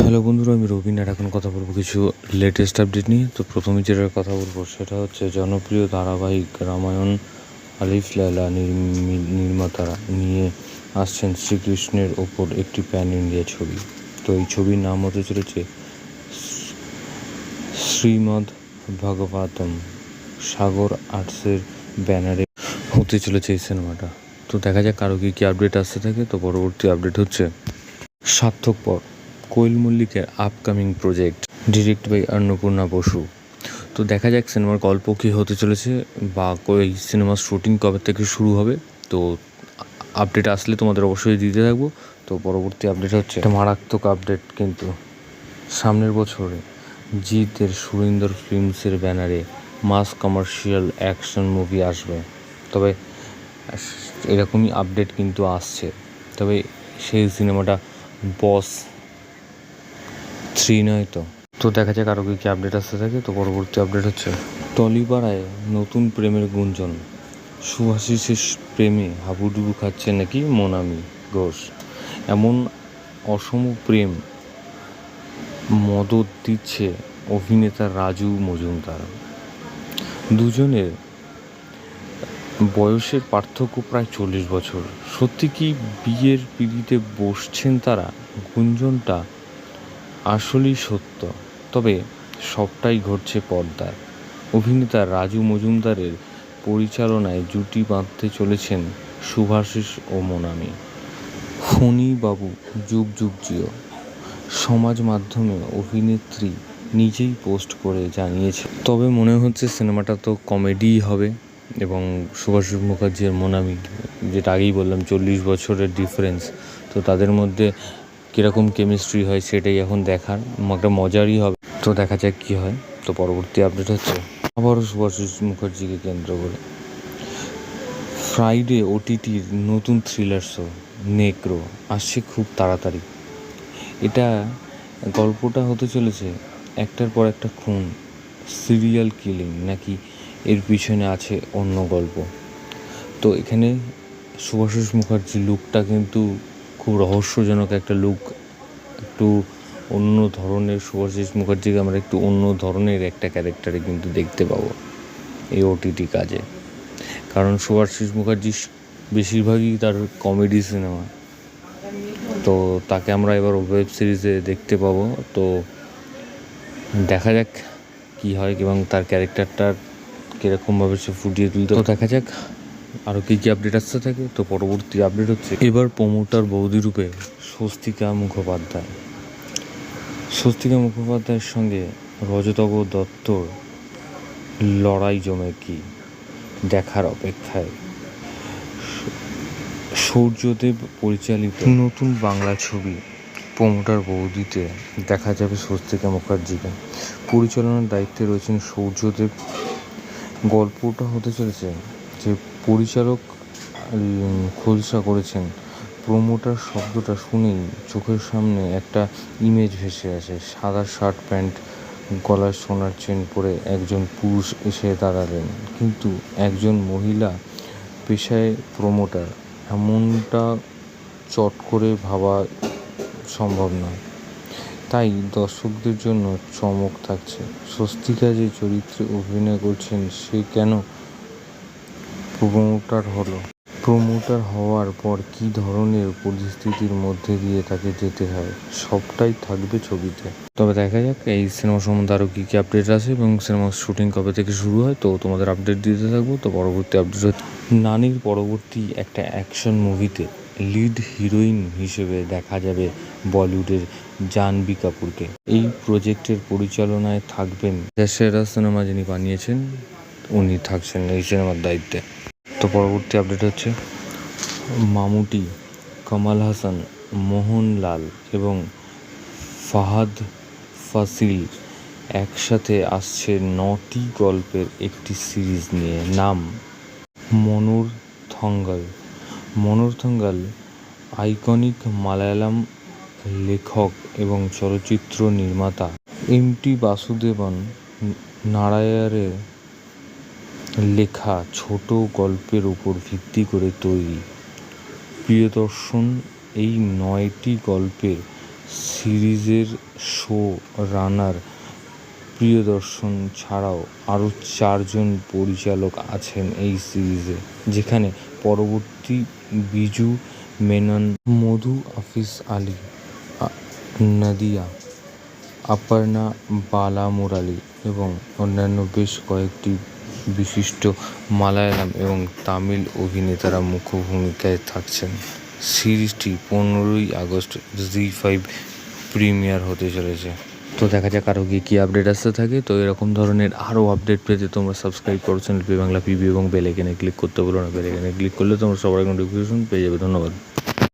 Hello বন্ধুরা, আমি রবিন। আর এখন কথা বলবো কিছু লেটেস্ট আপডেট নিয়ে। তো প্রথমে যেটা কথা বলবো সেটা হচ্ছে জনপ্রিয় ধারাবাহিক রামায়ণ আলিফ লায়লা নির্মাতারা নিয়ে আসছেন শ্রীকৃষ্ণের ওপর একটি প্যান ইন্ডিয়া ছবি। তো এই ছবির নাম হতে চলেছে শ্রীমদ্ ভাগবতম। সাগর আর্টসের ব্যানারে হতে চলেছে এই সিনেমাটা। তো দেখা যাক আরও কী কী আপডেট আসতে থাকে। তো পরবর্তী আপডেট হচ্ছে স্বার্থপর, কোয়েল মল্লিকের upcoming project, direct by Annapurna Basu. তো দেখা যাক সিনেমার গল্প কী হতে চলেছে বা এই সিনেমার শুটিং কবে থেকে শুরু হবে। তো আপডেট আসলে তোমাদের অবশ্যই দিতে থাকবো। তো পরবর্তী আপডেট হচ্ছে একটা মারাত্মক আপডেট, কিন্তু সামনের বছরে জিতের সুরিন্দর ফিল্মসের ব্যানারে মাস কমার্শিয়াল অ্যাকশন মুভি আসবে। তবে এরকমই আপডেট কিন্তু আসছে। তবে সেই সিনেমাটা বস 3 নয় তো। তো দেখা যাক আরও কী আপডেট আসতে থাকে। তো পরবর্তী আপডেট হচ্ছে টলিপাড়ায় নতুন প্রেমের গুঞ্জন, সুহাসিসের প্রেমে হাবুডুবু খাচ্ছে নাকি মোনামি ঘোষ। এমন অসম প্রেম মদত দিচ্ছে অভিনেতা রাজু মজুমদার। দুজনের বয়সের পার্থক্য প্রায় 40 বছর। সত্যি কি বিয়ের পিঁড়িতে বসছেন তারা? গুঞ্জনটা আসলেই সত্য, তবে সবটাই ঘটছে পর্দায়। অভিনেতা রাজু মজুমদারের পরিচালনায় জুটি বাঁধতে চলেছেন শুভাশিস ও মোনামি। ফণী বাবু যুগ যুগ জিও। সমাজ মাধ্যমে অভিনেত্রী নিজেই পোস্ট করে জানিয়েছে। তবে মনে হচ্ছে সিনেমাটা তো কমেডিই হবে। এবং শুভাশিস মুখার্জি আর মোনামি, যেটা আগেই বললাম 40 বছরের ডিফারেন্স, তো তাদের মধ্যে কীরকম কেমিস্ট্রি হয় সেটাই এখন দেখার, একটা মজারই হবে। তো দেখা যাক কী হয়। তো পরবর্তী আপডেট হচ্ছে আবারও শুভাশিস মুখার্জিকে কেন্দ্র করে ফ্রাইডে ওটিটির নতুন থ্রিলার শো নেক্রো আসছে খুব তাড়াতাড়ি। এটা গল্পটা হতে চলেছে একটার পর একটা খুন, সিরিয়াল কিলিং, নাকি এর পিছনে আছে অন্য গল্প। তো এখানে শুভাশিস মুখার্জির লুকটা কিন্তু খুব রহস্যজনক একটা লুক। একটু অন্য ধরনের শুভাশিস মুখার্জিকে আমরা একটু অন্য ধরনের একটা ক্যারেক্টারে কিন্তু দেখতে পাবো এই ওটিটি কাজে। কারণ শুভাশিস মুখার্জি বেশিরভাগই তার কমেডি সিনেমা, তো তাকে আমরা এবার ওয়েব সিরিজে দেখতে পাবো। তো দেখা যাক কী হয় এবং তার ক্যারেক্টারটার কীরকমভাবে সে ফুটিয়ে তুলতে। তো দেখা যাক আরও কী কী আপডেট আসতে থাকে। তো পরবর্তী আপডেট হচ্ছে এবার প্রমোটার বৌদি রূপে স্বস্তিকা মুখোপাধ্যায়। স্বস্তিকা মুখোপাধ্যায়ের সঙ্গে রজতাভ দত্তর লড়াই জমে কি, দেখার অপেক্ষায়। সূর্যদেব পরিচালিত নতুন বাংলা ছবি প্রমোটার বৌদিতে দেখা যাবে স্বস্তিকা মুখার্জিকে। পরিচালনার দায়িত্বে রয়েছেন সূর্যদেব। গল্পটা হতে চলেছে যে পরিচালক খোলসা করেছেন, প্রমোটার শব্দটা শুনেই চোখের সামনে একটা ইমেজ ভেসে আসে। সাদা শার্ট প্যান্ট, গলায় সোনার চেন পরে একজন পুরুষ এসে দাঁড়ালেন, কিন্তু একজন মহিলা পেশায় প্রমোটার, এমনটা চট করে ভাবা সম্ভব নয়। তাই দর্শকদের জন্য চমক থাকছে। স্বস্তিকা যে চরিত্রে অভিনয় করছেন সে কেন প্রমোটার হওয়ার পর কী ধরনের পরিস্থিতির মধ্যে দিয়ে তাকে যেতে হয়, সবটাই থাকবে ছবিতে। তবে দেখা যাক এই সিনেমা সম্বন্ধে আরও কী কী আপডেট আছে এবং সিনেমার শুটিং কবে থেকে শুরু হয়। তো তোমাদের আপডেট দিতে থাকবো। তো পরবর্তী আপডেট হচ্ছে নানির পরবর্তী একটা অ্যাকশন মুভিতে লিড হিরোইন হিসেবে দেখা যাবে বলিউডের জাহ্নবী কাপুরকে। এই প্রজেক্টের পরিচালনায় থাকবেন সেরা সিনেমা যিনি বানিয়েছেন, উনি থাকছেন এই সিনেমার দায়িত্বে। তো পরবর্তী আপডেট হচ্ছে মামুটি, কমল হাসান, মোহনলাল এবং ফাহাদ ফাসিল একসাথে আসছে 9টি গল্পের একটি সিরিজ নিয়ে, নাম মনোরথঙ্গল। মনোরথঙ্গল আইকনিক মালায়ালাম লেখক এবং চলচ্চিত্র নির্মাতা এমটি বাসুদেবন নায়ারের লেখা ছোট গল্পের উপর ভিত্তি করে তৈরি। প্রিয়দর্শন এই 9টি গল্পের সিরিজের শো রানার প্রিয়দর্শন ছাড়াও আরও 4জন পরিচালক আছেন এই সিরিজে, যেখানে পরবর্তী বিজু মেনন, মধু হাফিজ আলী, নাদিয়া, অপর্ণা বালামুরালি এবং অন্যান্য বেশ কয়েকটি বিশিষ্ট মালায়ালাম এবং তামিল অভিনেতারা মুখ্য ভূমিকায় থাকছেন। সিরিজটি 15ই আগস্ট জি5 প্রিমিয়ার হতে চলেছে। তো দেখা যাক আরও কী আপডেট আসতে থাকে। তো এরকম ধরনের আরও আপডেট পেতে তোমরা সাবস্ক্রাইব করো চ্যানেল পি বাংলা পিবি এবং বেল আইকনে ক্লিক করতে বলো না। বেল আইকনে ক্লিক করলে তোমরা সবার নোটিফিকেশন পেয়ে যাবে। ধন্যবাদ।